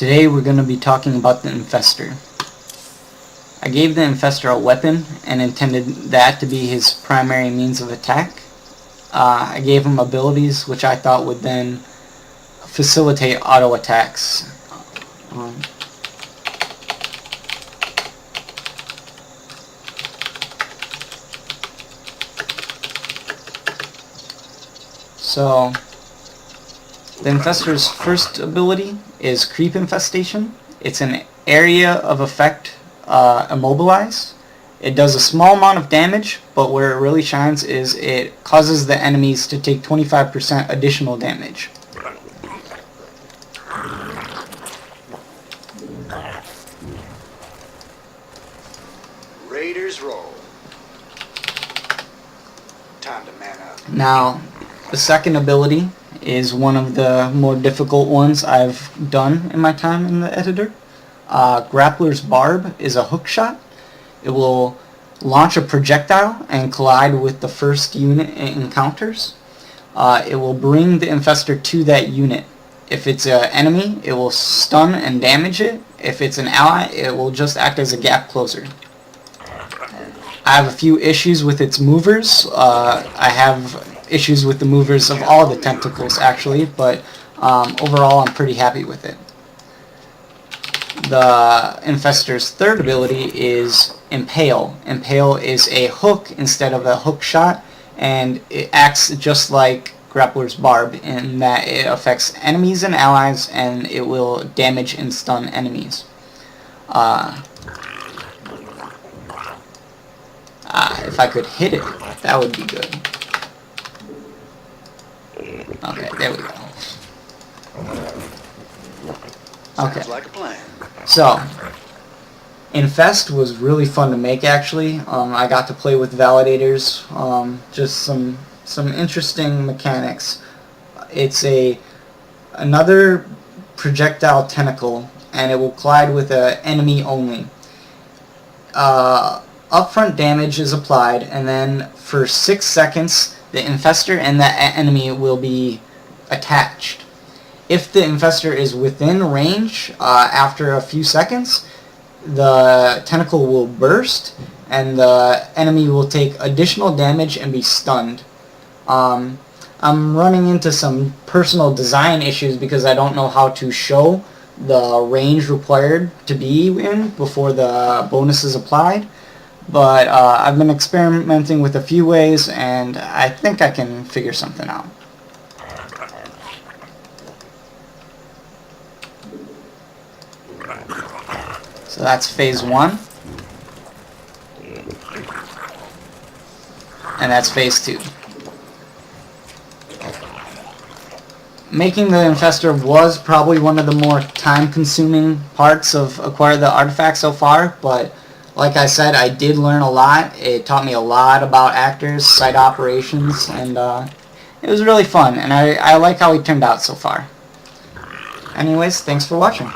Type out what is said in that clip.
Today we're going to be talking about the Infestor. I gave the Infestor a weapon and intended that to be his primary means of attack. I gave him abilities which I thought would then facilitate auto attacks. So, the Infestor's first ability is Creep Infestation. It's an area of effect immobilize. It does a small amount of damage, but where it really shines is it causes the enemies to take 25% additional damage. Raiders roll. Time to man up. Now, the second ability is one of the more difficult ones I've done in my time in the editor. Grappler's Barb is a hook shot. It will launch a projectile and collide with the first unit it encounters. It will bring the Infestor to that unit. If it's an enemy, it will stun and damage it. If it's an ally, it will just act as a gap closer. I have a few issues with its movers. I have issues with the movers of all the tentacles actually, but overall I'm pretty happy with it. The Infestor's third ability is Impale. Impale is a hook instead of a hook shot, and it acts just like Grappler's Barb in that it affects enemies and allies, and it will damage and stun enemies. If I could hit it, that would be good. Okay, there we go. Okay. Sounds like a plan. So, Infest was really fun to make actually. I got to play with validators, just some interesting mechanics. It's another projectile tentacle, and it will collide with an enemy only. Upfront damage is applied, and then for 6 seconds the Infestor and the enemy will be attached. If the Infestor is within range after a few seconds, the tentacle will burst and the enemy will take additional damage and be stunned. I'm running into some personal design issues because I don't know how to show the range required to be in before the bonus is applied. But I've been experimenting with a few ways, and I think I can figure something out. So that's phase 1. And that's phase 2. Making the Infestor was probably one of the more time-consuming parts of Acquire the Artifact so far, but like I said, I did learn a lot. It taught me a lot about actors, site operations, and it was really fun, and I like how he turned out so far. Anyways, thanks for watching.